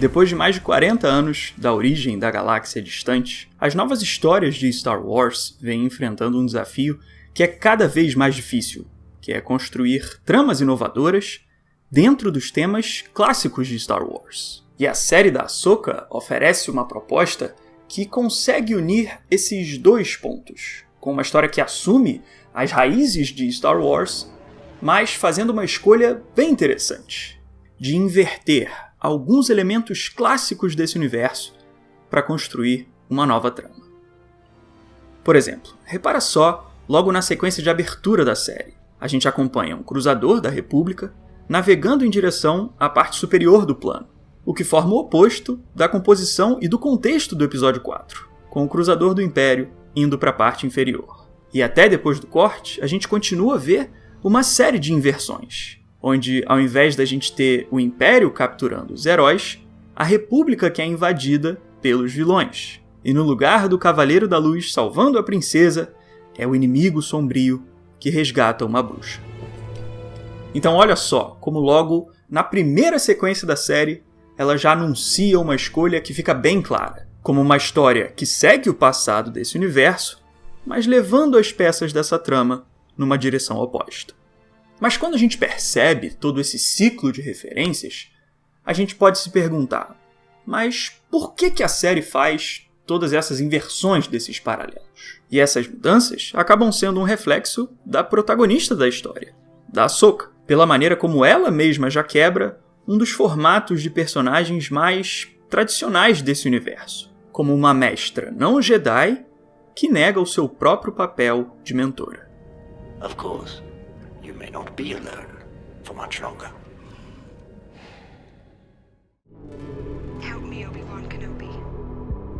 Depois de mais de 40 anos da origem da galáxia distante, as novas histórias de Star Wars vêm enfrentando um desafio que é cada vez mais difícil, que é construir tramas inovadoras dentro dos temas clássicos de Star Wars. E a série da Ahsoka oferece uma proposta que consegue unir esses dois pontos, com uma história que assume as raízes de Star Wars, mas fazendo uma escolha bem interessante, de inverter alguns elementos clássicos desse universo para construir uma nova trama. Por exemplo, repara só, logo na sequência de abertura da série, a gente acompanha um cruzador da República navegando em direção à parte superior do plano, o que forma o oposto da composição e do contexto do episódio 4, com o cruzador do Império indo para a parte inferior. E até depois do corte, a gente continua a ver uma série de inversões, onde ao invés da gente ter o Império capturando os heróis, a República que é invadida pelos vilões. E no lugar do Cavaleiro da Luz salvando a princesa, é o inimigo sombrio que resgata uma bruxa. Então olha só, como logo na primeira sequência da série, ela já anuncia uma escolha que fica bem clara, como uma história que segue o passado desse universo, mas levando as peças dessa trama numa direção oposta. Mas quando a gente percebe todo esse ciclo de referências, a gente pode se perguntar, mas por que a série faz todas essas inversões desses paralelos? E essas mudanças acabam sendo um reflexo da protagonista da história, da Ahsoka, pela maneira como ela mesma já quebra um dos formatos de personagens mais tradicionais desse universo, como uma mestra não Jedi que nega o seu próprio papel de mentora. Of course, you may not be a learner for much longer. Help me, Obi-Wan Kenobi.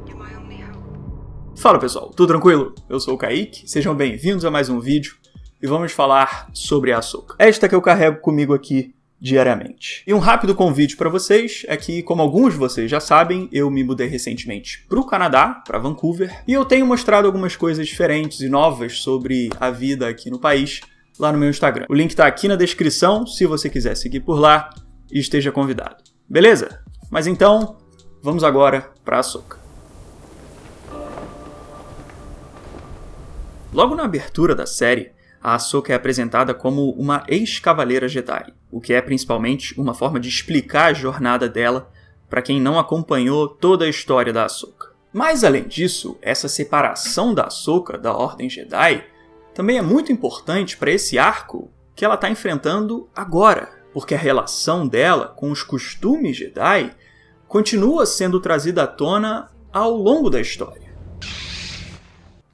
You're my only hope. Fala pessoal, tudo tranquilo? Eu sou o Kaique, sejam bem-vindos a mais um vídeo e vamos falar sobre a Ahsoka. Esta que eu carrego comigo aqui diariamente. E um rápido convite para vocês é que, como alguns de vocês já sabem, eu me mudei recentemente para o Canadá, para Vancouver, e eu tenho mostrado algumas coisas diferentes e novas sobre a vida aqui no país, lá no meu Instagram. O link está aqui na descrição, se você quiser seguir por lá, e esteja convidado. Beleza? Mas então, vamos agora para a Ahsoka. Logo na abertura da série, a Ahsoka é apresentada como uma ex-cavaleira Jedi, o que é principalmente uma forma de explicar a jornada dela para quem não acompanhou toda a história da Ahsoka. Mas além disso, essa separação da Ahsoka da Ordem Jedi também é muito importante para esse arco que ela está enfrentando agora, porque a relação dela com os costumes Jedi continua sendo trazida à tona ao longo da história.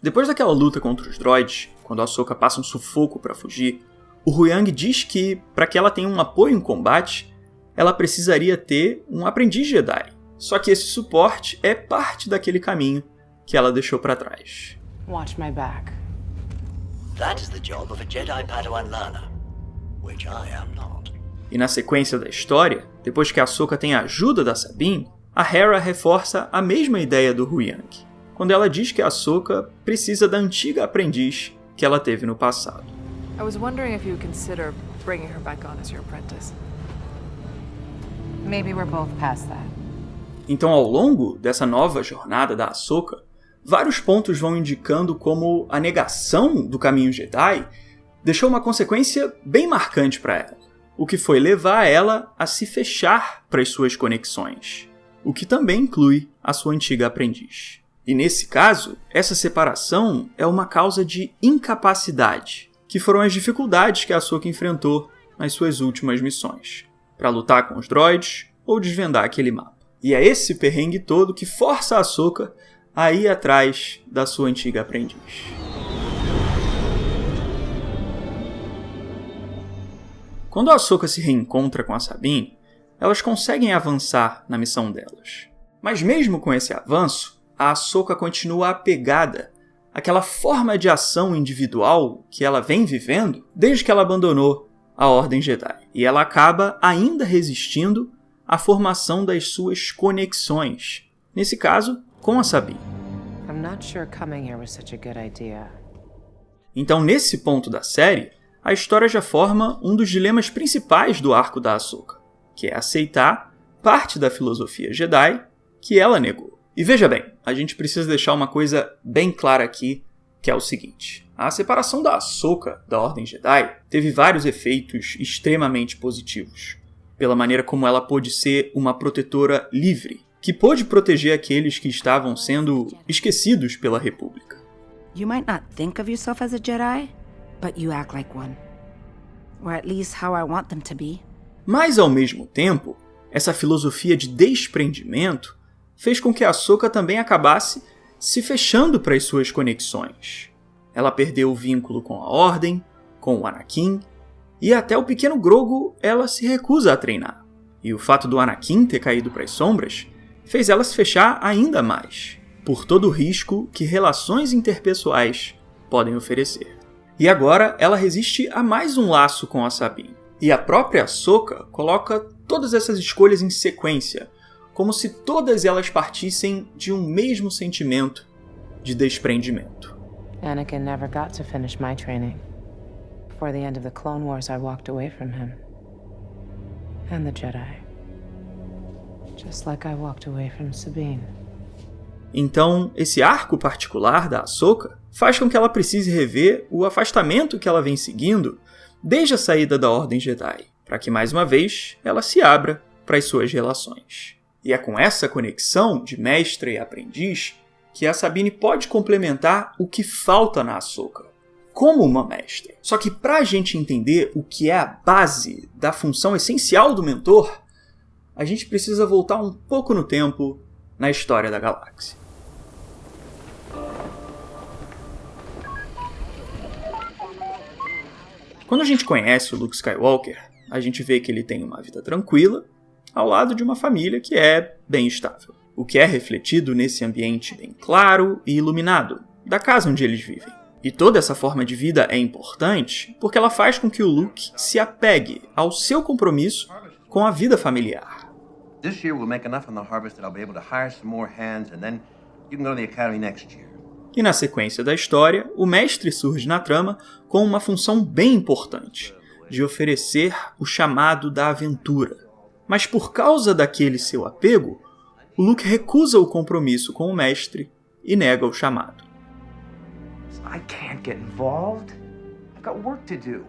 Depois daquela luta contra os droids, quando a Ahsoka passa um sufoco para fugir, o Huyang diz que, para que ela tenha um apoio em combate, ela precisaria ter um aprendiz Jedi. Só que esse suporte é parte daquele caminho que ela deixou para trás. Watch my back. That is the job of a Jedi Padawan learner, which I am not. E na sequência da história, depois que a Ahsoka tem a ajuda da Sabine, a Hera reforça a mesma ideia do Huyang, quando ela diz que a Ahsoka precisa da antiga aprendiz que ela teve no passado. I was wondering if you would consider bringing her back on as your apprentice. Maybe we're both past that. Então, ao longo dessa nova jornada da Ahsoka, vários pontos vão indicando como a negação do caminho Jedi deixou uma consequência bem marcante para ela, o que foi levar ela a se fechar para as suas conexões, o que também inclui a sua antiga aprendiz. E nesse caso, essa separação é uma causa de incapacidade, que foram as dificuldades que a Ahsoka enfrentou nas suas últimas missões, para lutar com os droids ou desvendar aquele mapa. E é esse perrengue todo que força a Ahsoka a ir atrás da sua antiga aprendiz. Quando a Ahsoka se reencontra com a Sabine, elas conseguem avançar na missão delas. Mas mesmo com esse avanço, a Ahsoka continua apegada àquela forma de ação individual que ela vem vivendo desde que ela abandonou a Ordem Jedi. E ela acaba ainda resistindo à formação das suas conexões, nesse caso, com a Sabine. I'm not sure coming here was such a good idea. Então, nesse ponto da série, a história já forma um dos dilemas principais do arco da Ahsoka, que é aceitar parte da filosofia Jedi que ela negou. E veja bem, a gente precisa deixar uma coisa bem clara aqui, que é o seguinte. A separação da Ahsoka da Ordem Jedi teve vários efeitos extremamente positivos, pela maneira como ela pôde ser uma protetora livre, que pôde proteger aqueles que estavam sendo esquecidos pela República. You might not think of yourself as a Jedi, but you act like one. Or at least how I want them to be. Mas, ao mesmo tempo, essa filosofia de desprendimento fez com que a Ahsoka também acabasse se fechando para as suas conexões. Ela perdeu o vínculo com a Ordem, com o Anakin, e até o pequeno Grogu ela se recusa a treinar. E o fato do Anakin ter caído para as sombras fez ela se fechar ainda mais, por todo o risco que relações interpessoais podem oferecer. E agora ela resiste a mais um laço com a Sabine. E a própria Ahsoka coloca todas essas escolhas em sequência, como se todas elas partissem de um mesmo sentimento de desprendimento. Anakin never got to finish my training. Before the end of the Clone Wars, I walked away from him. And the Jedi. Just like I walked away from Sabine. Então, esse arco particular da Ahsoka faz com que ela precise rever o afastamento que ela vem seguindo desde a saída da Ordem Jedi, para que mais uma vez ela se abra para as suas relações. E é com essa conexão de mestre e aprendiz que a Sabine pode complementar o que falta na Ahsoka, como uma mestra. Só que para a gente entender o que é a base da função essencial do mentor, a gente precisa voltar um pouco no tempo na história da galáxia. Quando a gente conhece o Luke Skywalker, a gente vê que ele tem uma vida tranquila, ao lado de uma família que é bem estável. O que é refletido nesse ambiente bem claro e iluminado, da casa onde eles vivem. E toda essa forma de vida é importante porque ela faz com que o Luke se apegue ao seu compromisso com a vida familiar. This year we'll make enough on the harvest that I'll be able to hire some more hands and then you can go to the academy next year. E na sequência da história, o mestre surge na trama com uma função bem importante, de oferecer o chamado da aventura. Mas por causa daquele seu apego, o Luke recusa o compromisso com o mestre e nega o chamado. I can't get involved. I've got work to do.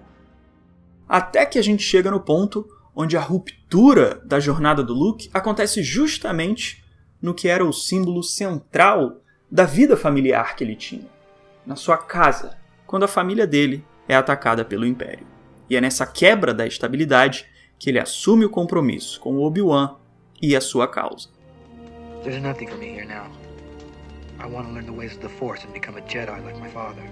Até que a gente chega no ponto onde a ruptura da jornada do Luke acontece justamente no que era o símbolo central da vida familiar que ele tinha, na sua casa, quando a família dele é atacada pelo Império. E é nessa quebra da estabilidade que ele assume o compromisso com o Obi-Wan e a sua causa. There's nothing for me here now. I want to learn the ways of the Force and become a Jedi like my father.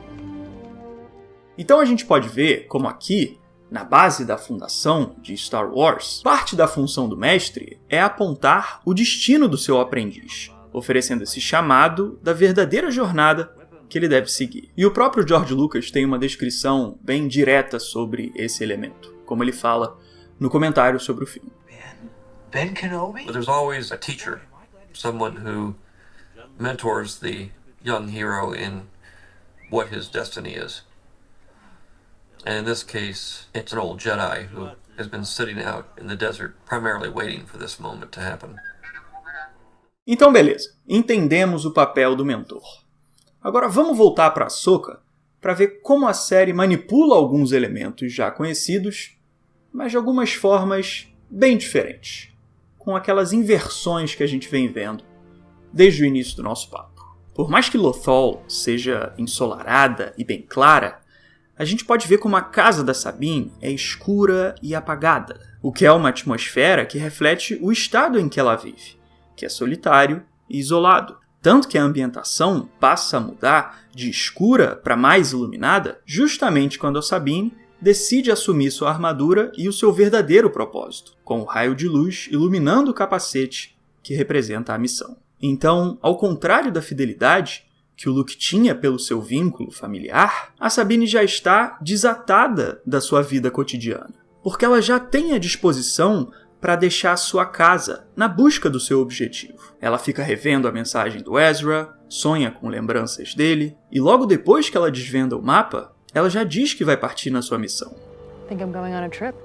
Então a gente pode ver como aqui, na base da fundação de Star Wars, parte da função do mestre é apontar o destino do seu aprendiz, oferecendo esse chamado da verdadeira jornada que ele deve seguir. E o próprio George Lucas tem uma descrição bem direta sobre esse elemento, como ele fala no comentário sobre o filme. Ben Kenobi? But there's always a teacher, someone who mentors the young hero in what his destiny is. And in this case, it's an old Jedi who has been sitting out in the desert, primarily waiting for this moment to happen. Então beleza, entendemos o papel do mentor. Agora vamos voltar para Ahsoka para ver como a série manipula alguns elementos já conhecidos, mas de algumas formas bem diferentes, com aquelas inversões que a gente vem vendo desde o início do nosso papo. Por mais que Lothal seja ensolarada e bem clara, a gente pode ver como a casa da Sabine é escura e apagada, o que é uma atmosfera que reflete o estado em que ela vive, que é solitário e isolado. Tanto que a ambientação passa a mudar de escura para mais iluminada justamente quando a Sabine decide assumir sua armadura e o seu verdadeiro propósito, com o raio de luz iluminando o capacete que representa a missão. Então, ao contrário da fidelidade que o Luke tinha pelo seu vínculo familiar, a Sabine já está desatada da sua vida cotidiana, porque ela já tem a disposição para deixar a sua casa na busca do seu objetivo. Ela fica revendo a mensagem do Ezra, sonha com lembranças dele, e logo depois que ela desvenda o mapa, ela já diz que vai partir na sua missão. Think I'm going on a trip?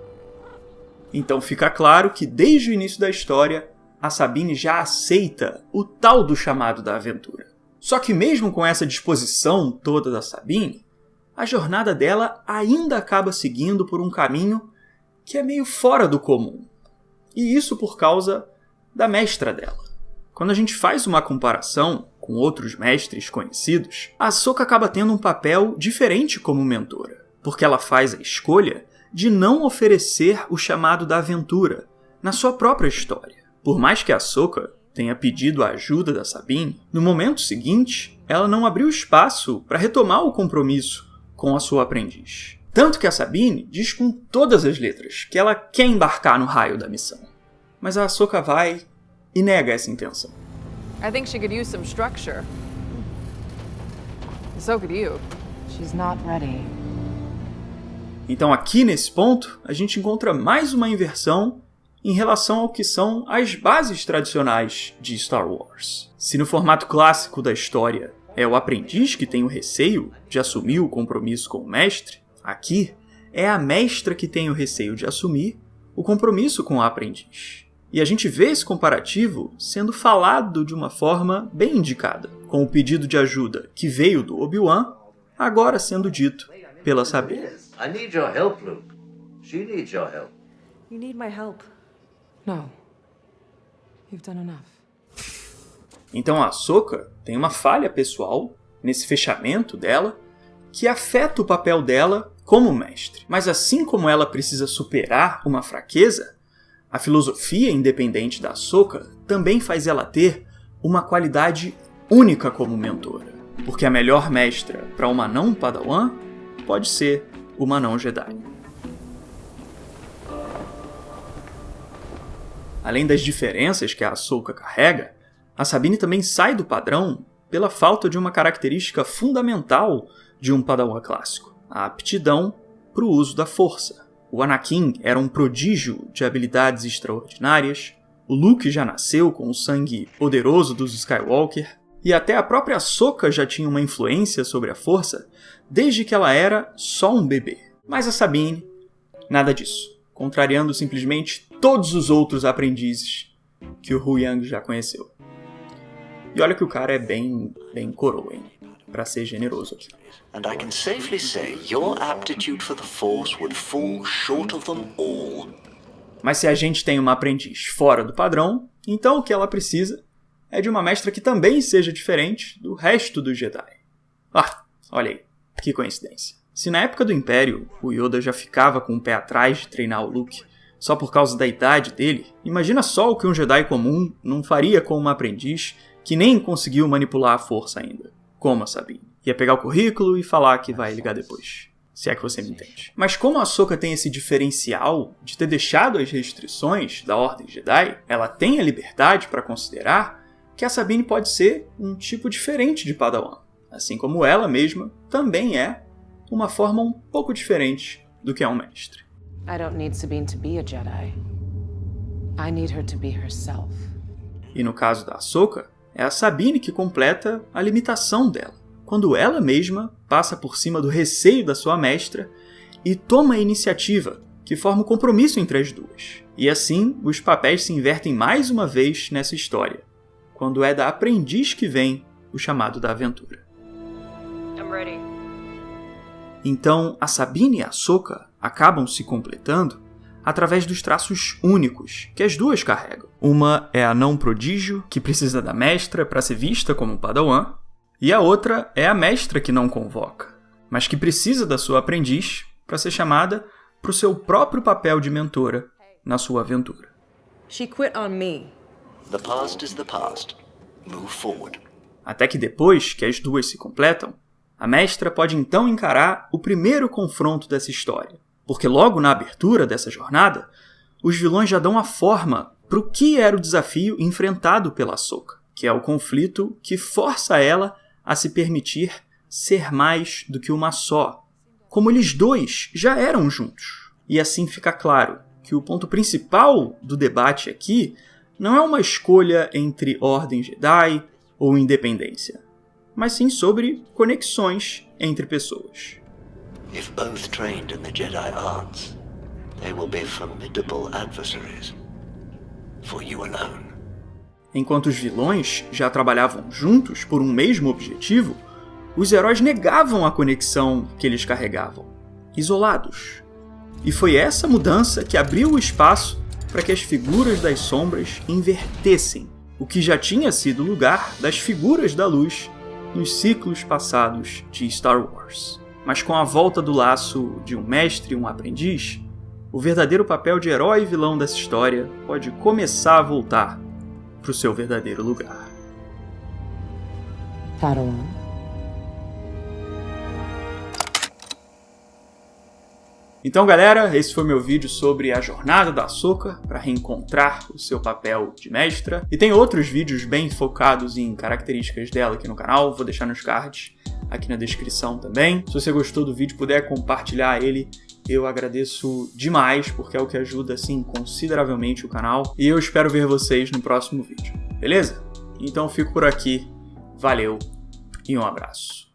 Então fica claro que desde o início da história, a Sabine já aceita o tal do chamado da aventura. Só que mesmo com essa disposição toda da Sabine, a jornada dela ainda acaba seguindo por um caminho que é meio fora do comum. E isso por causa da mestra dela. Quando a gente faz uma comparação com outros mestres conhecidos, a Ahsoka acaba tendo um papel diferente como mentora, porque ela faz a escolha de não oferecer o chamado da aventura na sua própria história. Por mais que a Ahsoka tenha pedido a ajuda da Sabine, no momento seguinte, ela não abriu espaço para retomar o compromisso com a sua aprendiz. Tanto que a Sabine diz com todas as letras que ela quer embarcar no raio da missão. Mas a Ahsoka vai e nega essa intenção. I think she could use some structure. So could you. She's not ready. Então aqui nesse ponto, a gente encontra mais uma inversão em relação ao que são as bases tradicionais de Star Wars. Se no formato clássico da história é o aprendiz que tem o receio de assumir o compromisso com o mestre, aqui é a mestra que tem o receio de assumir o compromisso com o aprendiz. E a gente vê esse comparativo sendo falado de uma forma bem indicada, com o pedido de ajuda que veio do Obi-Wan, agora sendo dito pela Sabine. I need your help, Luke. She needs your help. You need my help. No. You've done enough. Então a Ahsoka tem uma falha pessoal nesse fechamento dela que afeta o papel dela como mestre. Mas assim como ela precisa superar uma fraqueza, a filosofia independente da Ahsoka também faz ela ter uma qualidade única como mentora. Porque a melhor mestra para uma não Padawan pode ser uma não Jedi. Além das diferenças que a Ahsoka carrega, a Sabine também sai do padrão pela falta de uma característica fundamental de um Padawan clássico, a aptidão para o uso da força. O Anakin era um prodígio de habilidades extraordinárias, o Luke já nasceu com o sangue poderoso dos Skywalker, e até a própria Ahsoka já tinha uma influência sobre a força desde que ela era só um bebê. Mas a Sabine, nada disso, contrariando simplesmente todos os outros aprendizes que o Huyang já conheceu. E olha que o cara é bem coroa, hein? Pra ser generoso aqui. And I can safely say your aptitude for the Force would fall short of them all. Mas se a gente tem uma aprendiz fora do padrão, então o que ela precisa é de uma mestra que também seja diferente do resto dos Jedi. Ah, olha aí, que coincidência. Se na época do Império o Yoda já ficava com o pé atrás de treinar o Luke só por causa da idade dele, imagina só o que um Jedi comum não faria com uma aprendiz que nem conseguiu manipular a força ainda, como a Sabine. Ia pegar o currículo e falar que vai ligar depois, se é que você me entende. Mas como a Ahsoka tem esse diferencial de ter deixado as restrições da Ordem Jedi, ela tem a liberdade para considerar que a Sabine pode ser um tipo diferente de Padawan, assim como ela mesma também é uma forma um pouco diferente do que é um mestre. I don't need Sabine to be a Jedi. I need her to be herself. E no caso da Ahsoka, é a Sabine que completa a limitação dela, quando ela mesma passa por cima do receio da sua mestra e toma a iniciativa, que forma o compromisso entre as duas. E assim, os papéis se invertem mais uma vez nessa história, quando é da aprendiz que vem o chamado da aventura. I'm ready. Então, a Sabine e a Ahsoka acabam se completando através dos traços únicos que as duas carregam. Uma é a não prodígio, que precisa da mestra para ser vista como Padawan, e a outra é a mestra que não convoca, mas que precisa da sua aprendiz para ser chamada para o seu próprio papel de mentora na sua aventura. She quit on me. The past is the past. Move forward. Até que depois que as duas se completam, a mestra pode então encarar o primeiro confronto dessa história, porque logo na abertura dessa jornada, os vilões já dão a forma para o que era o desafio enfrentado pela Ahsoka, que é o conflito que força ela a se permitir ser mais do que uma só, como eles dois já eram juntos. E assim fica claro que o ponto principal do debate aqui não é uma escolha entre Ordem Jedi ou independência, mas sim sobre conexões entre pessoas. If both trained in the Jedi arts, They will be formidable adversaries. For you alone. Enquanto os vilões já trabalhavam juntos por um mesmo objetivo, os heróis negavam a conexão que eles carregavam, isolados. E foi essa mudança que abriu o espaço para que as figuras das sombras invertessem o que já tinha sido lugar das figuras da luz nos ciclos passados de Star Wars. Mas com a volta do laço de um mestre e um aprendiz, o verdadeiro papel de herói e vilão dessa história pode começar a voltar para o seu verdadeiro lugar. Padawan. Então, galera, esse foi meu vídeo sobre a jornada da Ahsoka para reencontrar o seu papel de mestra. E tem outros vídeos bem focados em características dela aqui no canal, vou deixar nos cards aqui na descrição também. Se você gostou do vídeo, puder compartilhar ele, eu agradeço demais, porque é o que ajuda, assim, consideravelmente o canal. E eu espero ver vocês no próximo vídeo, beleza? Então, fico por aqui. Valeu e um abraço.